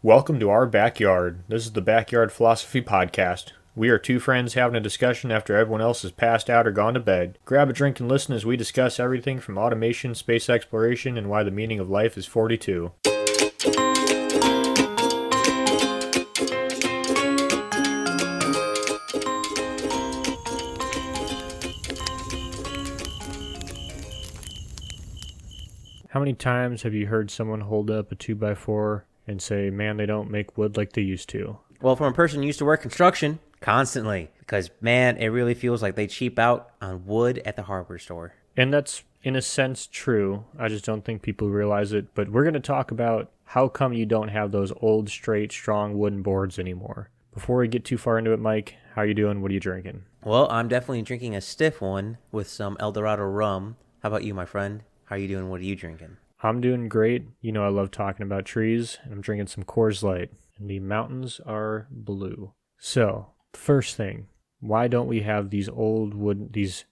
Welcome to our backyard. This is the Backyard Philosophy Podcast. We are two friends having a discussion after everyone else has passed out or gone to bed. Grab a drink and listen as we discuss everything from automation, space exploration, and why the meaning of life is 42. How many times have you heard someone hold up a 2x4 and say, man, they don't make wood like they used to? Well, from a person who used to work construction, constantly. Because, man, it really feels like they cheap out on wood at the hardware store. And that's, in a sense, true. I just don't think people realize it. But we're going to talk about how come you don't have those old, straight, strong wooden boards anymore. Before we get too far into it, Mike, how you doing? What are you drinking? Well, I'm definitely drinking a stiff one with some El Dorado rum. How about you, my friend? How are you doing? What are you drinking? I'm doing great. You know I love talking about trees, and I'm drinking some Coors Light. And the mountains are blue. So, first thing, why don't we have these old wood, these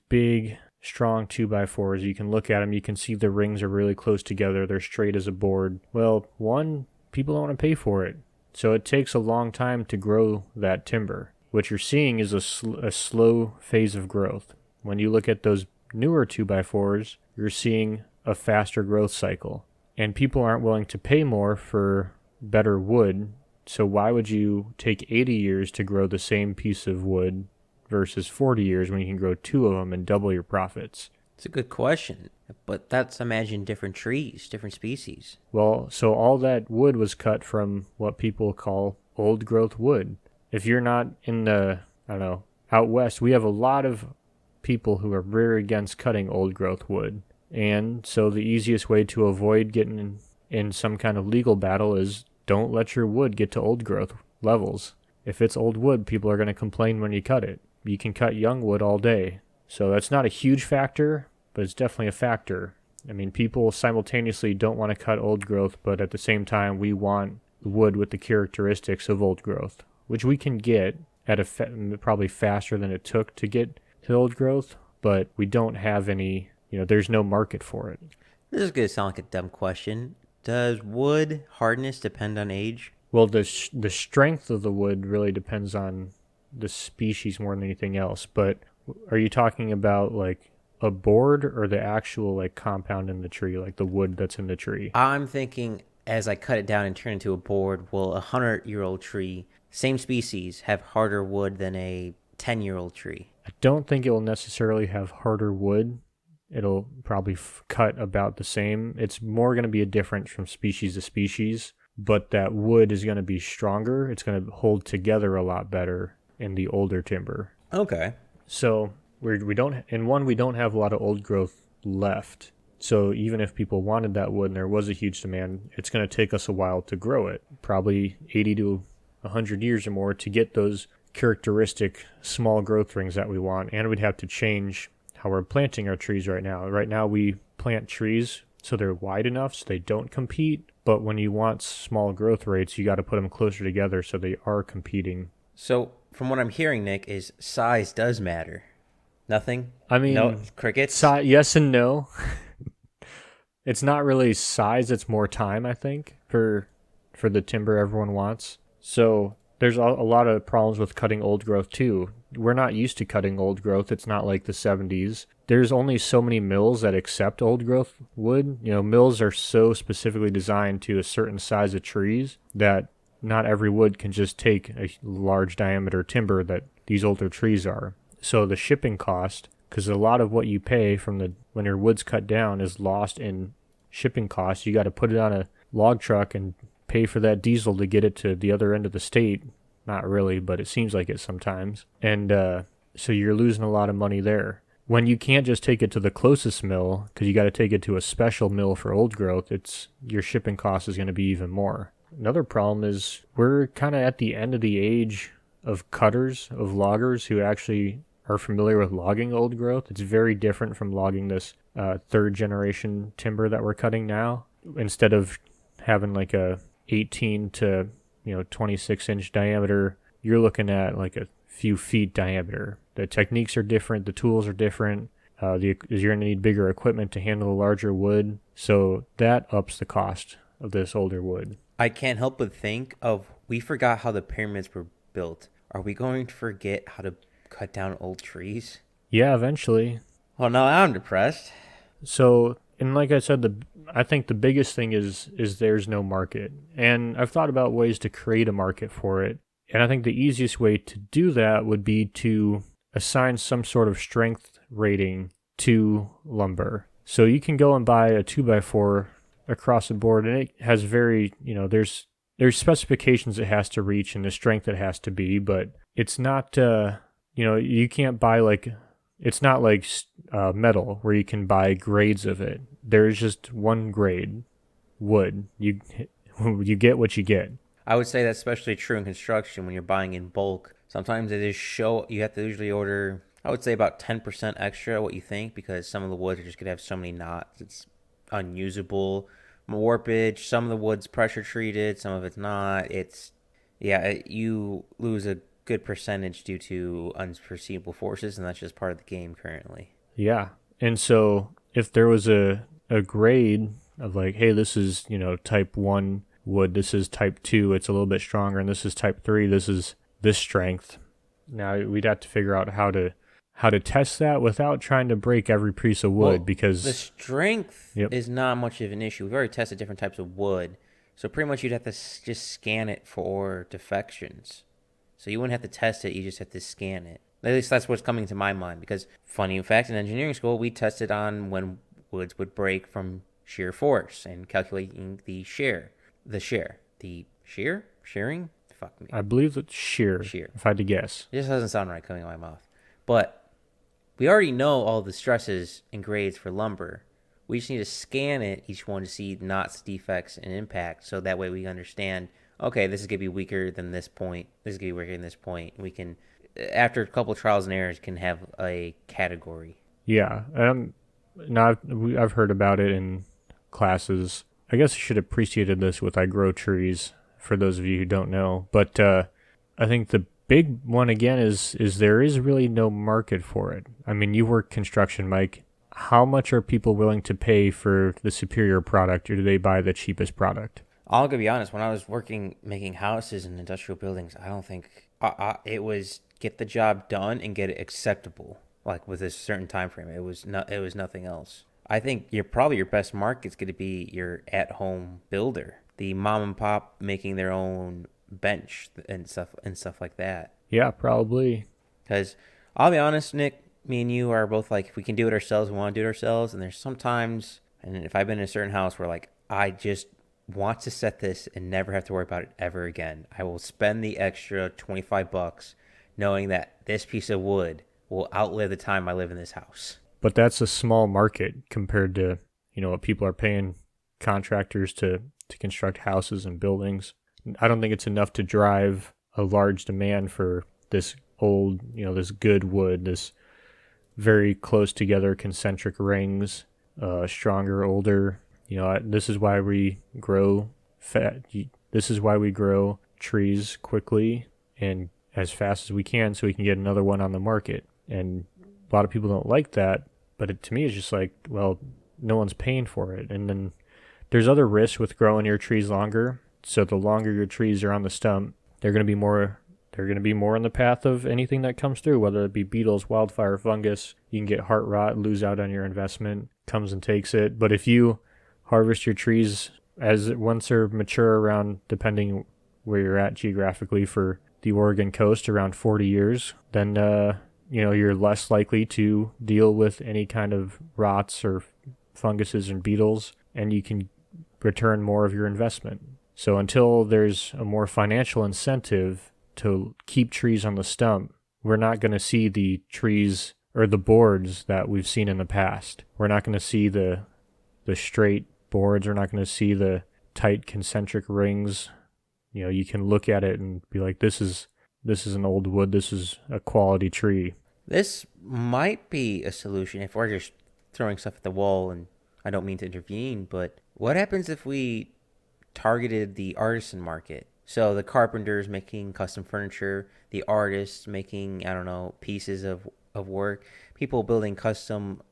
big, strong 2x4s? You can look at them, you can see the rings are really close together, they're straight as a board. Well, one, people don't want to pay for it. So it takes a long time to grow that timber. What you're seeing is a slow phase of growth. When you look at those newer 2x4s, you're seeing a faster growth cycle. And people aren't willing to pay more for better wood. So why would you take 80 years to grow the same piece of wood versus 40 years when you can grow two of them and double your profits? It's a good question. But that's imagine different trees, different species. Well, so all that wood was cut from what people call old growth wood. If you're not in out west, we have a lot of people who are very against cutting old growth wood. And so the easiest way to avoid getting in some kind of legal battle is don't let your wood get to old growth levels. If it's old wood, people are going to complain when you cut it. You can cut young wood all day. So that's not a huge factor, but it's definitely a factor. I mean, people simultaneously don't want to cut old growth, but at the same time, we want wood with the characteristics of old growth, which we can get at probably faster than it took to get to old growth, but we don't have any, there's no market for it. This is going to sound like a dumb question. Does wood hardness depend on age? Well, the strength of the wood really depends on the species more than anything else, but are you talking about like a board or the actual like compound in the tree, like the wood that's in the tree? I'm thinking as I cut it down and turn it into a board, will a 100-year-old tree, same species, have harder wood than a 10-year-old tree? I don't think it will necessarily have harder wood. It'll probably cut about the same. It's more going to be a difference from species to species, but that wood is going to be stronger. It's going to hold together a lot better in the older timber. Okay. So we don't have a lot of old growth left. So even if people wanted that wood and there was a huge demand, it's going to take us a while to grow it, probably 80 to 100 years or more to get those characteristic small growth rings that we want. And we'd have to change how we're planting our trees right now. Right now we plant trees so they're wide enough so they don't compete. But when you want small growth rates, you got to put them closer together so they are competing. So from what I'm hearing, Nick, is size does matter. Nothing? I mean, no crickets? Yes and no. It's not really size, it's more time, I think, for the timber everyone wants. So there's a lot of problems with cutting old growth too. We're not used to cutting old growth. It's not like the 70s. There's only so many mills that accept old growth wood. Mills are so specifically designed to a certain size of trees that not every wood can just take a large diameter timber that these older trees are. So the shipping cost, because a lot of what you pay when your wood's cut down is lost in shipping costs. You got to put it on a log truck and pay for that diesel to get it to the other end of the state. Not really, but it seems like it sometimes. And so you're losing a lot of money there. When you can't just take it to the closest mill, because you got to take it to a special mill for old growth, your shipping cost is going to be even more. Another problem is we're kind of at the end of the age of cutters, of loggers who actually are familiar with logging old growth. It's very different from logging this third generation timber that we're cutting now. Instead of having like a 18 to 26 inch diameter, you're looking at like a few feet diameter. The techniques are different, the tools are different. You're going to need bigger equipment to handle the larger wood, so that ups the cost of this older wood. I can't help but think of we forgot how the pyramids were built. Are we going to forget how to cut down old trees? Yeah, eventually. Well, now I'm depressed. So, and like I said, I think the biggest thing is there's no market, and I've thought about ways to create a market for it. And I think the easiest way to do that would be to assign some sort of strength rating to lumber. So you can go and buy a 2x4 across the board, and it has very, there's specifications it has to reach and the strength it has to be, but it's not, you can't buy like, it's not like metal where you can buy grades of it. There's just one grade, wood. You get what you get. I would say that's especially true in construction when you're buying in bulk. Sometimes it is you have to usually order, I would say about 10% extra what you think because some of the woods are just going to have so many knots. It's unusable. Warpage, some of the wood's pressure treated, some of it's not. You lose a good percentage due to unforeseeable forces, and that's just part of the game currently. Yeah. And so if there was a grade of like, hey, this is, type 1 wood, this is type 2, it's a little bit stronger, and this is type 3, this is this strength. Now we'd have to figure out how to test that without trying to break every piece of wood because the strength is not much of an issue. We've already tested different types of wood. So pretty much you'd have to just scan it for defections. So you wouldn't have to test it, you just have to scan it. At least that's what's coming to my mind because funny fact, in engineering school, we tested on when woods would break from shear force and calculating the shear. Shearing? Fuck me. I believe it's shear. If I had to guess. It just doesn't sound right coming out of my mouth. But we already know all the stresses and grades for lumber. We just need to scan it, each one, to see knots, defects, and impact. So that way we understand, okay, this is going to be weaker than this point. This is going to be weaker than this point. We can, after a couple of trials and errors, can have a category. Yeah. Now I've heard about it in classes. I guess I should have preceded this with I Grow Trees, for those of you who don't know. But I think the big one again is there is really no market for it. I mean, you work construction, Mike. How much are people willing to pay for the superior product, or do they buy the cheapest product? I'll be honest. When I was making houses and industrial buildings, I don't think it was get the job done and get it acceptable, like with a certain time frame. It was nothing else. I think your best market's going to be your at-home builder, the mom and pop making their own bench and stuff like that. Yeah, probably. Because I'll be honest, Nick, me and you are both like, if we can do it ourselves, we want to do it ourselves. And there's sometimes, and if I've been in a certain house where like, I just want to set this and never have to worry about it ever again. I will spend the extra $25 knowing that this piece of wood will outlive the time I live in this house. But that's a small market compared to, what people are paying contractors to construct houses and buildings. I don't think it's enough to drive a large demand for this old, this good wood, this very close together concentric rings, stronger, older. This is why we grow This is why we grow trees quickly and as fast as we can so we can get another one on the market. And a lot of people don't like that, but to me it's just like, well, no one's paying for it. And then there's other risks with growing your trees longer. So the longer your trees are on the stump, they're going to be more in the path of anything that comes through, whether it be beetles, wildfire, fungus. You can get heart rot, lose out on your investment, comes and takes it. But if you harvest your trees once they're mature around, depending where you're at geographically for the Oregon coast, around 40 years, then you're less likely to deal with any kind of rots or funguses and beetles, and you can return more of your investment. So until there's a more financial incentive to keep trees on the stump, we're not going to see the trees or the boards that we've seen in the past. We're not going to see the straight boards. We're not going to see the tight concentric rings. You can look at it and be like, this is an old wood. This is a quality tree. This might be a solution if we're just throwing stuff at the wall, and I don't mean to intervene, but what happens if we targeted the artisan market? So the carpenters making custom furniture, the artists making, pieces of work, people building custom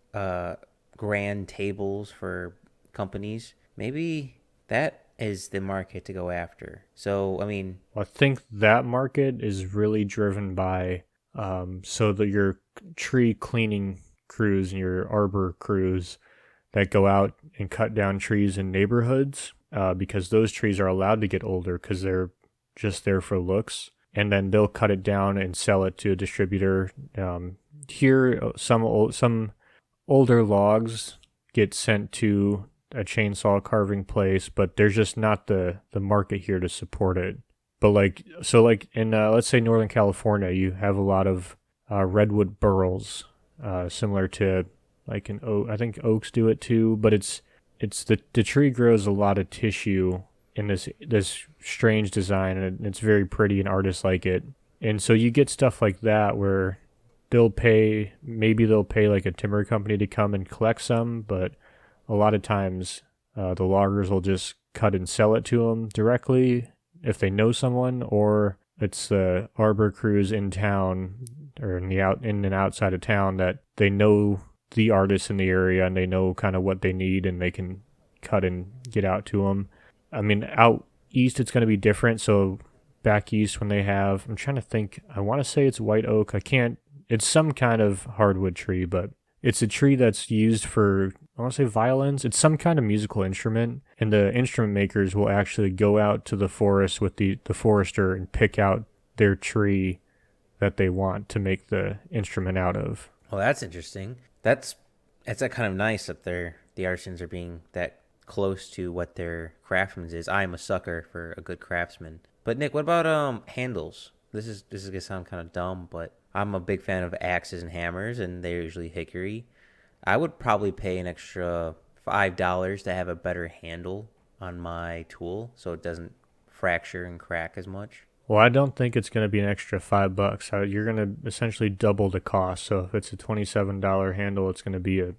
grand tables for companies. Maybe that is the market to go after. So, I mean, I think that market is really driven by so that your tree cleaning crews and your arbor crews that go out and cut down trees in neighborhoods, because those trees are allowed to get older because they're just there for looks, and then they'll cut it down and sell it to a distributor. Here, some older logs get sent to a chainsaw carving place, but there's just not the market here to support it. But like in let's say Northern California, you have a lot of redwood burls, similar to like an oak. I think oaks do it too, but it's the tree grows a lot of tissue in this strange design, and it's very pretty, and artists like it. And so you get stuff like that where they'll pay like a timber company to come and collect some, but a lot of times the loggers will just cut and sell it to them directly if they know someone, or it's the arbor crews in town or in and outside of town that they know the artists in the area and they know kind of what they need and they can cut and get out to them. I mean, out east it's going to be different. So back east when they have, I'm trying to think, I want to say it's white oak. It's some kind of hardwood tree, but it's a tree that's used for, I want to say violins. It's some kind of musical instrument, and the instrument makers will actually go out to the forest with the forester and pick out their tree that they want to make the instrument out of. Well, that's interesting. That's kind of nice that the artisans are being that close to what their craftsman is. I am a sucker for a good craftsman. But Nick, what about handles? This is gonna sound kind of dumb, but I'm a big fan of axes and hammers, and they're usually hickory. I would probably pay an extra $5 to have a better handle on my tool so it doesn't fracture and crack as much. Well, I don't think it's going to be an extra $5. You're going to essentially double the cost. So if it's a $27 handle, it's going to be a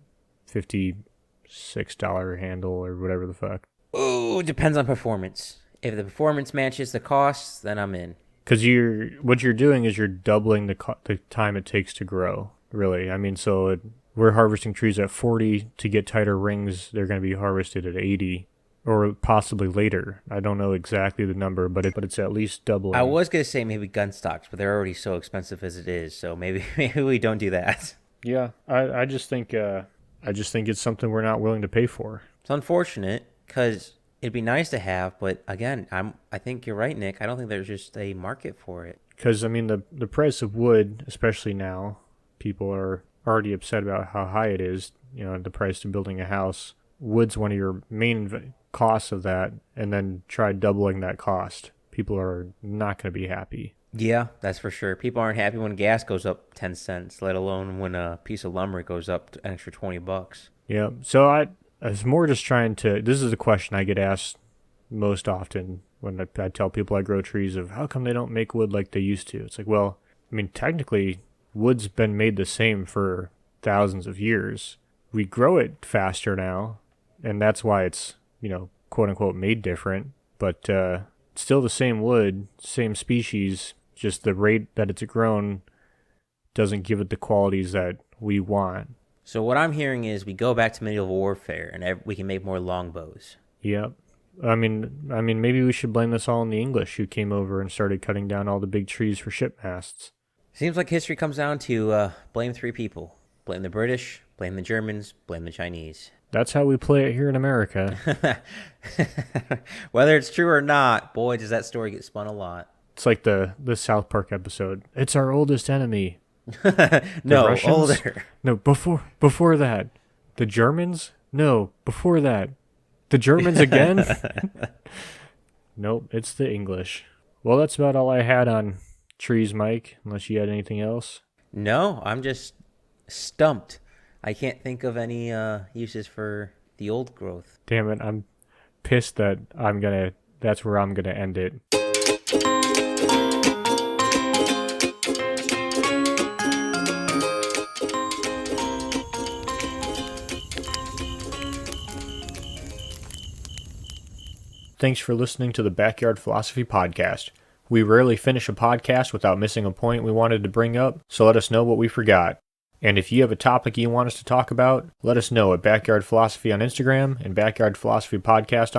$56 handle or whatever the fuck. Oh, depends on performance. If the performance matches the cost, then I'm in. Because what you're doing is you're doubling the time it takes to grow, really. I mean, we're harvesting trees at 40 to get tighter rings. They're going to be harvested at 80 or possibly later. I don't know exactly the number, but it's at least doubling. I was going to say maybe gun stocks, but they're already so expensive as it is. So maybe we don't do that. Yeah, I just think it's something we're not willing to pay for. It's unfortunate because it'd be nice to have, but again, I think you're right, Nick. I don't think there's just a market for it. Because, I mean, the price of wood, especially now, people are already upset about how high it is, the price of building a house. Wood's one of your main costs of that, and then try doubling that cost. People are not going to be happy. Yeah, that's for sure. People aren't happy when gas goes up 10 cents, let alone when a piece of lumber goes up an extra $20. Yeah, so I was more just trying to, this is a question I get asked most often when I tell people I grow trees of how come they don't make wood like they used to. It's like, well, I mean, technically, wood's been made the same for thousands of years. We grow it faster now, and that's why it's, quote unquote made different, but still the same wood, same species, just the rate that it's grown doesn't give it the qualities that we want. So what I'm hearing is we go back to medieval warfare and we can make more longbows. Yep. I mean, maybe we should blame this all on the English who came over and started cutting down all the big trees for ship masts. Seems like history comes down to blame three people. Blame the British, blame the Germans, blame the Chinese. That's how we play it here in America. Whether it's true or not, boy, does that story get spun a lot. It's like the South Park episode. It's our oldest enemy. No, Russians? older. No, before that. The Germans? No, before that. The Germans again? Nope, it's the English. Well, that's about all I had on trees, Mike, unless you had anything else. No, I'm just stumped. I can't think of any uses for the old growth. Damn it, I'm pissed that that's where I'm gonna end it. Thanks for listening to the Backyard Philosophy Podcast. We rarely finish a podcast without missing a point we wanted to bring up, so let us know what we forgot. And if you have a topic you want us to talk about, let us know at Backyard Philosophy on Instagram and Backyard Philosophy Podcast on